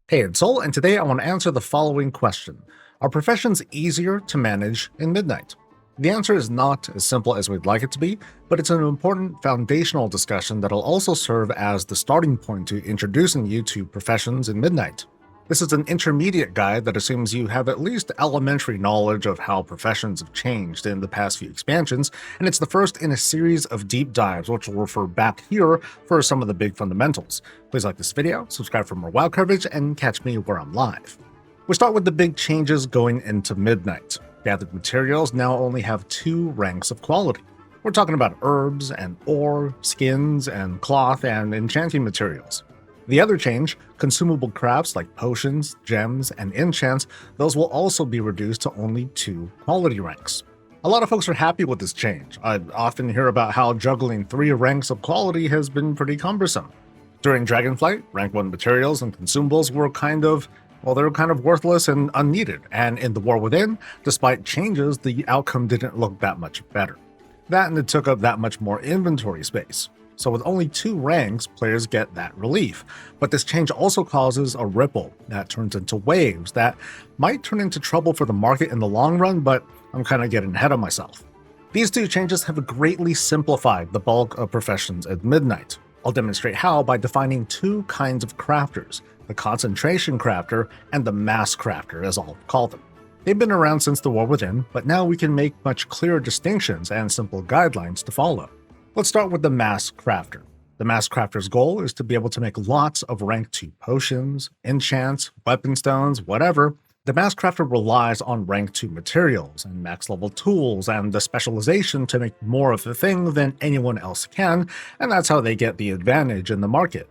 Hey, it's Soul, and today I want to answer the following question. Are professions easier to manage in Midnight? The answer is not as simple as we'd like it to be, but it's an important foundational discussion that'll also serve as the starting point to introducing you to professions in Midnight. This is an intermediate guide that assumes you have at least elementary knowledge of how professions have changed in the past few expansions, and it's the first in a series of deep dives which will refer back here for some of the big fundamentals. Please like this video, subscribe for more WoW coverage, and catch me where I'm live. We start with the big changes going into Midnight. Gathered materials now only have 2 ranks of quality. We're talking about herbs and ore, skins and cloth and enchanting materials. The other change, consumable crafts like potions, gems, and enchants, those will also be reduced to only 2 quality ranks. A lot of folks are happy with this change. I often hear about how juggling 3 ranks of quality has been pretty cumbersome. During Dragonflight, rank 1 materials and consumables were kind of worthless and unneeded, and in the War Within, despite changes, the outcome didn't look that much better. That and it took up that much more inventory space. So with only 2 ranks, players get that relief. But this change also causes a ripple that turns into waves that might turn into trouble for the market in the long run, but I'm kind of getting ahead of myself. These 2 changes have greatly simplified the bulk of professions at Midnight. I'll demonstrate how by defining 2 kinds of crafters, the concentration crafter and the mass crafter, as I'll call them. They've been around since the War Within, but now we can make much clearer distinctions and simple guidelines to follow. Let's start with the Mass Crafter. The Mass Crafter's goal is to be able to make lots of rank 2 potions, enchants, weapon stones, whatever. The Mass Crafter relies on rank 2 materials and max level tools and the specialization to make more of the thing than anyone else can, and that's how they get the advantage in the market.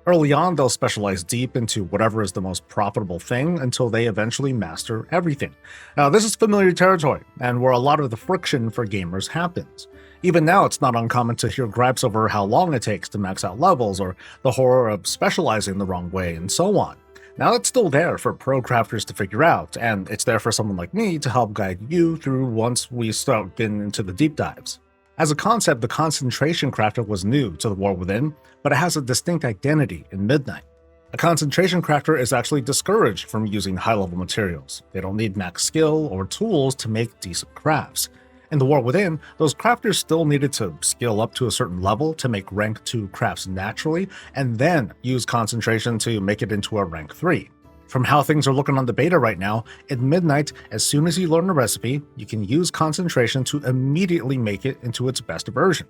Early on, they'll specialize deep into whatever is the most profitable thing until they eventually master everything. Now, this is familiar territory, and where a lot of the friction for gamers happens. Even now, it's not uncommon to hear gripes over how long it takes to max out levels, or the horror of specializing the wrong way, and so on. Now, it's still there for pro crafters to figure out, and it's there for someone like me to help guide you through once we start getting into the deep dives. As a concept, the Concentration Crafter was new to the War Within, but it has a distinct identity in Midnight. A Concentration Crafter is actually discouraged from using high-level materials. They don't need max skill or tools to make decent crafts. In the War Within, those crafters still needed to skill up to a certain level to make rank 2 crafts naturally, and then use concentration to make it into a rank 3. From how things are looking on the beta right now, in Midnight, as soon as you learn a recipe, you can use concentration to immediately make it into its best version.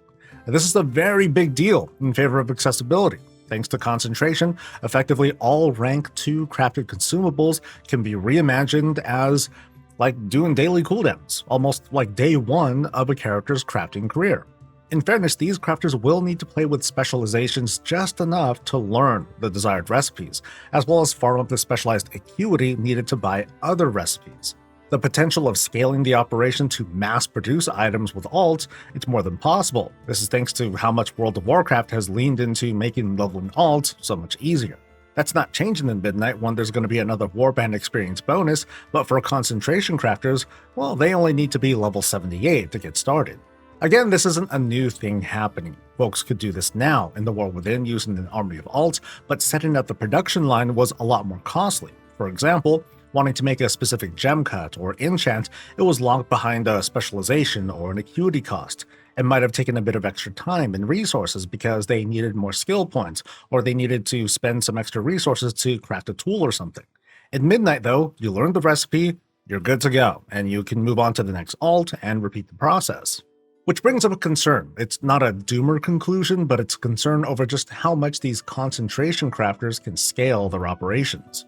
Now, this is a very big deal in favor of accessibility. Thanks to concentration, effectively all rank 2 crafted consumables can be reimagined as like doing daily cooldowns, almost like day 1 of a character's crafting career. In fairness, these crafters will need to play with specializations just enough to learn the desired recipes, as well as farm up the specialized acuity needed to buy other recipes. The potential of scaling the operation to mass-produce items with alts, it's more than possible. This is thanks to how much World of Warcraft has leaned into making leveling alts so much easier. That's not changing in Midnight when there's going to be another Warband experience bonus, but for concentration crafters, well, they only need to be level 78 to get started. Again, this isn't a new thing happening. Folks could do this now in the War Within using an army of alts, but setting up the production line was a lot more costly. For example, wanting to make a specific gem cut or enchant, it was locked behind a specialization or an acuity cost. It might have taken a bit of extra time and resources because they needed more skill points, or they needed to spend some extra resources to craft a tool or something. At Midnight, though, you learn the recipe, you're good to go, and you can move on to the next alt and repeat the process. Which brings up a concern. It's not a doomer conclusion, but it's a concern over just how much these concentration crafters can scale their operations.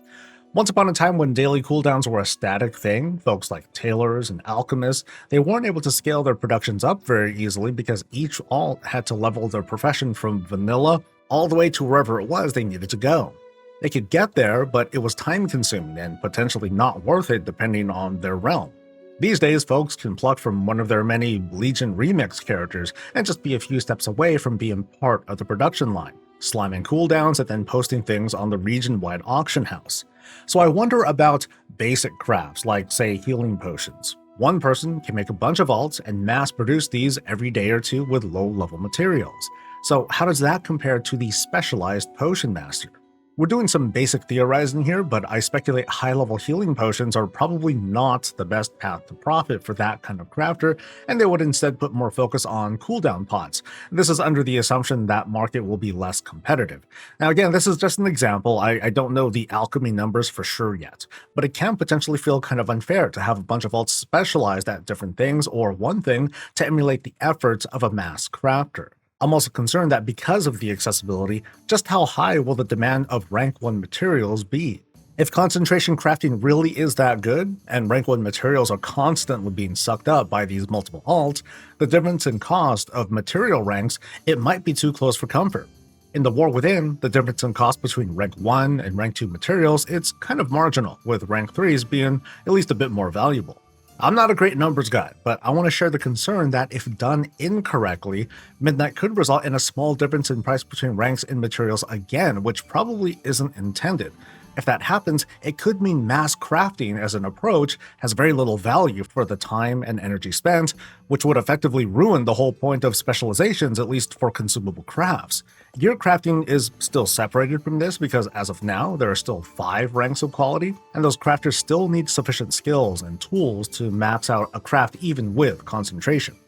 Once upon a time when daily cooldowns were a static thing, folks like tailors and alchemists, they weren't able to scale their productions up very easily because each alt had to level their profession from vanilla all the way to wherever it was they needed to go. They could get there, but it was time-consuming and potentially not worth it depending on their realm. These days, folks can pluck from one of their many Legion Remix characters and just be a few steps away from being part of the production line, sliming cooldowns and then posting things on the region-wide auction house. So I wonder about basic crafts like, say, healing potions. One person can make a bunch of alts and mass-produce these every day or 2 with low-level materials. So how does that compare to the specialized potion master? We're doing some basic theorizing here, but I speculate high-level healing potions are probably not the best path to profit for that kind of crafter, and they would instead put more focus on cooldown pots. This is under the assumption that market will be less competitive. Now again, this is just an example. I don't know the alchemy numbers for sure yet, but it can potentially feel kind of unfair to have a bunch of alts specialized at different things or one thing to emulate the efforts of a mass crafter. I'm also concerned that because of the accessibility, just how high will the demand of rank 1 materials be? If concentration crafting really is that good, and rank 1 materials are constantly being sucked up by these multiple alts, the difference in cost of material ranks, it might be too close for comfort. In the War Within, the difference in cost between rank 1 and rank 2 materials, it's kind of marginal, with rank 3s being at least a bit more valuable. I'm not a great numbers guy, but I want to share the concern that if done incorrectly, Midnight could result in a small difference in price between ranks and materials again, which probably isn't intended. If that happens, it could mean mass crafting as an approach has very little value for the time and energy spent, which would effectively ruin the whole point of specializations, at least for consumable crafts. Gear crafting is still separated from this because as of now, there are still 5 ranks of quality, and those crafters still need sufficient skills and tools to max out a craft even with concentration.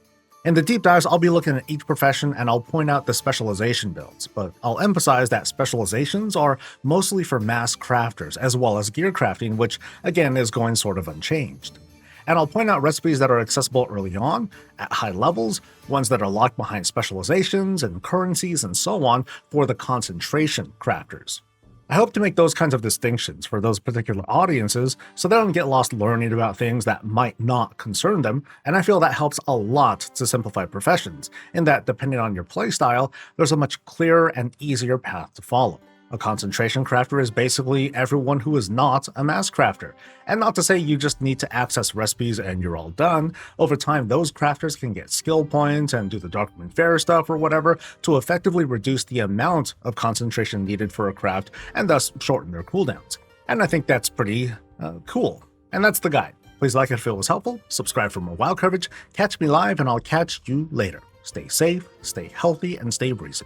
In the deep dives, I'll be looking at each profession and I'll point out the specialization builds, but I'll emphasize that specializations are mostly for mass crafters as well as gear crafting, which again is going sort of unchanged. And I'll point out recipes that are accessible early on, at high levels, ones that are locked behind specializations and currencies and so on for the concentration crafters. I hope to make those kinds of distinctions for those particular audiences so they don't get lost learning about things that might not concern them, and I feel that helps a lot to simplify professions, in that depending on your playstyle, there's a much clearer and easier path to follow. A concentration crafter is basically everyone who is not a mass crafter. And not to say you just need to access recipes and you're all done. Over time, those crafters can get skill points and do the Darkmoon Fair stuff or whatever to effectively reduce the amount of concentration needed for a craft and thus shorten their cooldowns. And I think that's pretty cool. And that's the guide. Please like it if it was helpful, subscribe for more WoW coverage, catch me live, and I'll catch you later. Stay safe, stay healthy, and stay breezy.